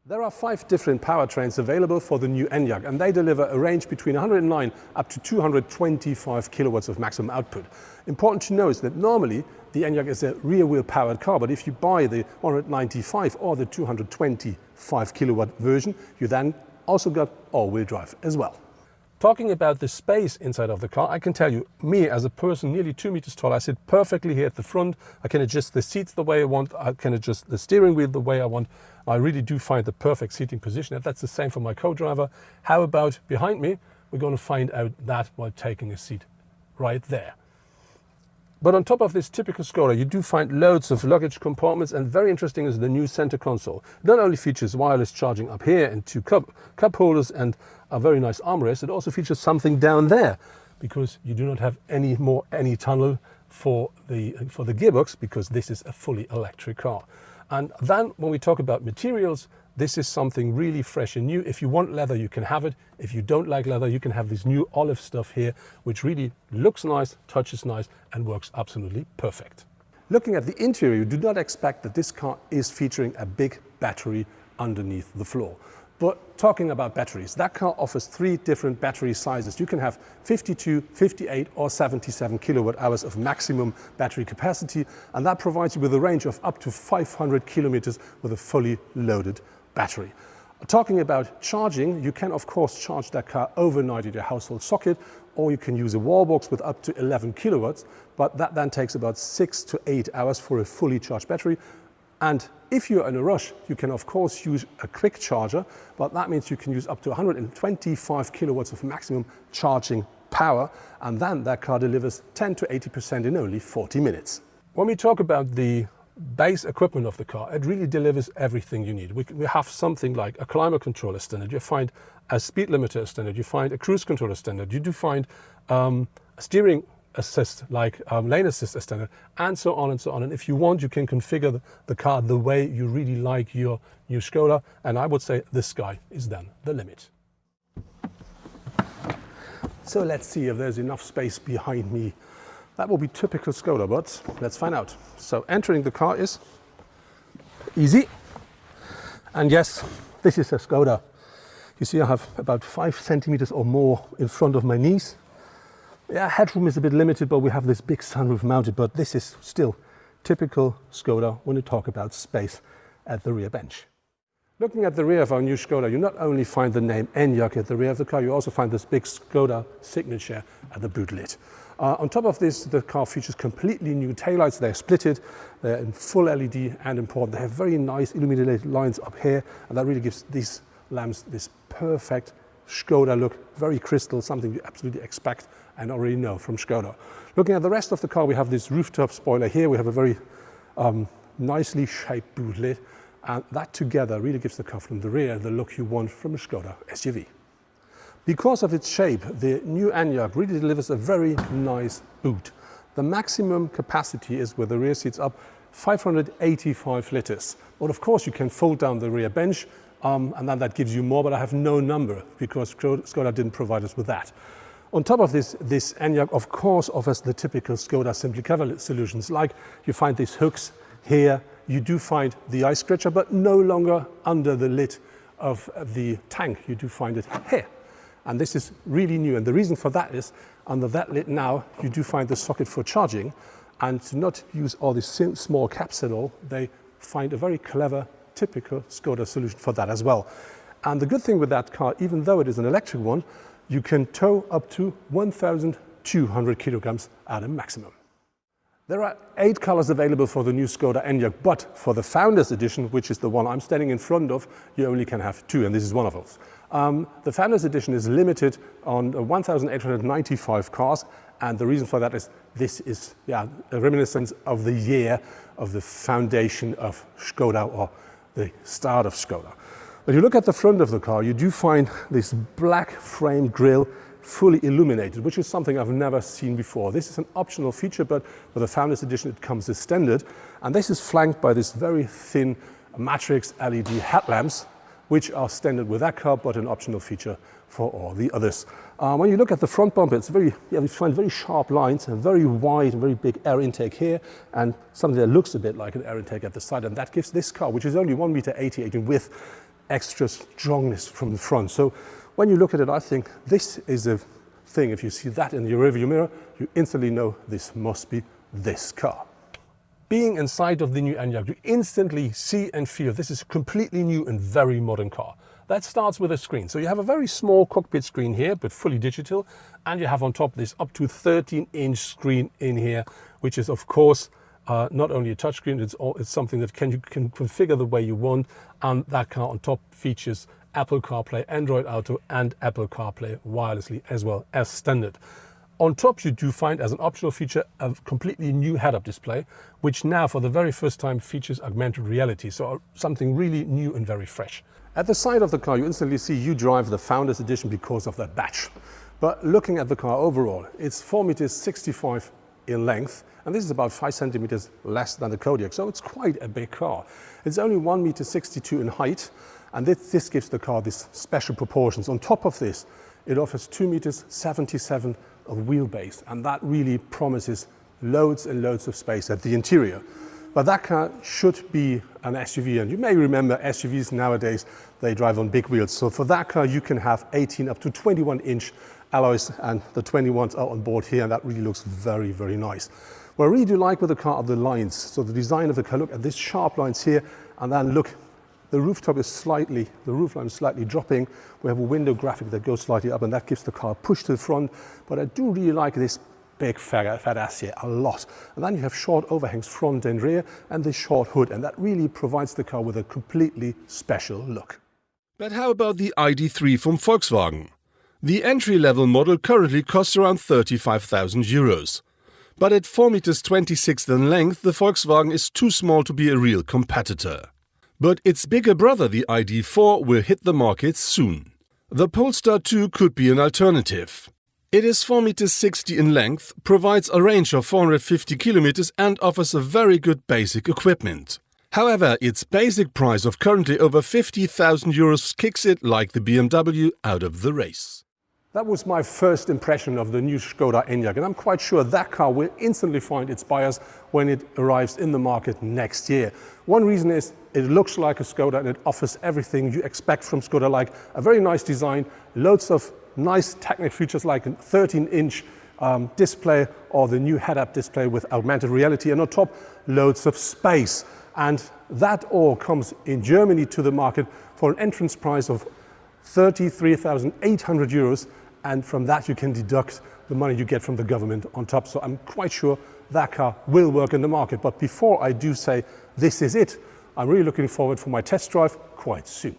There are 5 different powertrains available for the new ENYAQ, and they deliver a range between 109 up to 225 kilowatts of maximum output. Important to know is that normally the ENYAQ is a rear-wheel powered car, but if you buy the 195 or the 225 kilowatt version, you then also got all-wheel drive as well. Talking about the space inside of the car, I can tell you, me as a person nearly 2 meters tall, I sit perfectly here at the front. I can adjust the seats the way I want. I can adjust the steering wheel the way I want. I really do find the perfect seating position. And that's the same for my co-driver. How about behind me? We're going to find out that while taking a seat right there. But on top of this typical ŠKODA, you do find loads of luggage compartments, and very interesting is the new center console. It not only features wireless charging up here and 2 cup holders and a very nice armrest, it also features something down there, because you do not have any tunnel for the gearbox, because this is a fully electric car. And then when we talk about materials, this is something really fresh and new. If you want leather, you can have it. If you don't like leather, you can have this new olive stuff here, which really looks nice, touches nice, and works absolutely perfect. Looking at the interior, you do not expect that this car is featuring a big battery underneath the floor. But talking about batteries, that car offers 3 different battery sizes. You can have 52, 58 or 77 kilowatt hours of maximum battery capacity, and that provides you with a range of up to 500 kilometers with a fully loaded battery. Talking about charging, you can of course charge that car overnight at your household socket, or you can use a wall box with up to 11 kilowatts, but that then takes about 6 to 8 hours for a fully charged battery. And if you're in a rush, you can of course use a quick charger, but that means you can use up to 125 kilowatts of maximum charging power, and then that car delivers 10 to 80% in only 40 minutes. When we talk about the base equipment of the car, it really delivers everything you need. We have something like a climate controller standard, you find a speed limiter standard, you find a cruise controller standard, you do find a steering assist like lane assist standard, and so on and so on. And if you want, you can configure the car the way you really like your new ŠKODA, and I would say the sky is then the limit. So let's see if there's enough space behind me. That will be typical ŠKODA, but let's find out. So entering the car is easy. And yes, this is a ŠKODA. You see I have about 5 centimeters or more in front of my knees. Yeah, headroom is a bit limited, but we have this big sunroof mounted, but this is still typical ŠKODA when you talk about space at the rear bench. Looking at the rear of our new ŠKODA, you not only find the name ENYAQ at the rear of the car, you also find this big ŠKODA signature at the boot lid. On top of this, the car features completely new taillights. They're splitted, they're in full LED, and important, they have very nice illuminated lines up here, and that really gives these lamps this perfect ŠKODA look, very crystal, something you absolutely expect and already know from ŠKODA. Looking at the rest of the car, we have this rooftop spoiler here, we have a very nicely shaped boot lid, and that together really gives the car from the rear the look you want from a ŠKODA SUV. Because of its shape, the new ENYAQ really delivers a very nice boot. The maximum capacity is, with the rear seats up, 585 liters. But of course you can fold down the rear bench, and then that gives you more, but I have no number because ŠKODA didn't provide us with that. On top of this ENYAQ of course offers the typical ŠKODA Simply Clever solutions, like you find these hooks here, you do find the ice scratcher, but no longer under the lid of the tank, you do find it here. And this is really new, and the reason for that is, under that lid now, you do find the socket for charging, and to not use all these small caps at all, they find a very clever, typical ŠKODA solution for that as well. And the good thing with that car, even though it is an electric one, you can tow up to 1,200 kilograms at a maximum. There are 8 colors available for the new ŠKODA ENYAQ, but for the Founders Edition, which is the one I'm standing in front of, you only can have 2, and this is one of those. The Founders Edition is limited on 1,895 cars, and the reason for that is this is a reminiscence of the year of the foundation of ŠKODA, or the start of ŠKODA. When you look at the front of the car, you do find this black frame grille fully illuminated, which is something I've never seen before. This is an optional feature, but for the Founders Edition it comes as standard, and this is flanked by this very thin matrix LED headlamps, which are standard with that car, but an optional feature for all the others. When you look at the front bumper, it's you find very sharp lines and very wide and very big air intake here, and something that looks a bit like an air intake at the side, and that gives this car, which is only 1.88 meters in width, extra strongness from the front. So when you look at it, I think this is a thing. If you see that in your rearview mirror, you instantly know this must be this car. Being inside of the new Enyaq, you instantly see and feel this is a completely new and very modern car. That starts with a screen. So you have a very small cockpit screen here, but fully digital. And you have on top this up to 13-inch screen in here, which is of course not only a touchscreen, it's something that you can configure the way you want. And that car on top features Apple CarPlay, Android Auto and Apple CarPlay wirelessly as well as standard. On top, you do find as an optional feature a completely new head-up display, which now for the very first time features augmented reality, so something really new and very fresh. At the side of the car, you instantly see you drive the Founders Edition because of that badge. But looking at the car overall, it's 4.65 meters in length, and this is about 5 centimeters less than the Kodiaq, so it's quite a big car. It's only 1.62 meters in height, and this gives the car these special proportions. On top of this, it offers 2.77 meters of wheelbase, and that really promises loads and loads of space at the interior. But that car should be an SUV, and you may remember SUVs nowadays, they drive on big wheels. So for that car, you can have 18 up to 21-inch alloys, and the 21s are on board here, and that really looks very, very nice. What I really do like with the car are the lines. So the design of the car, look at these sharp lines here, and then look, the roof line is slightly dropping. We have a window graphic that goes slightly up, and that gives the car a push to the front. But I do really like this big fat ass here a lot. And then you have short overhangs front and rear, and this short hood, and that really provides the car with a completely special look. But how about the ID.3 from Volkswagen? The entry-level model currently costs around 35,000 euros. But at 4.26 meters in length, the Volkswagen is too small to be a real competitor. But its bigger brother, the ID.4, will hit the markets soon. The Polestar 2 could be an alternative. It is 4.60 meters in length, provides a range of 450 kilometers and offers a very good basic equipment. However, its basic price of currently over 50,000 euros kicks it, like the BMW, out of the race. That was my first impression of the new ŠKODA ENYAQ, and I'm quite sure that car will instantly find its buyers when it arrives in the market next year. One reason is it looks like a ŠKODA and it offers everything you expect from ŠKODA, like a very nice design, loads of nice technical features like a 13-inch display or the new head-up display with augmented reality, and on top loads of space. And that all comes in Germany to the market for an entrance price of 33,800 euros, and from that you can deduct the money you get from the government on top. So I'm quite sure that car will work in the market. But before I do say this is it, I'm really looking forward for my test drive quite soon.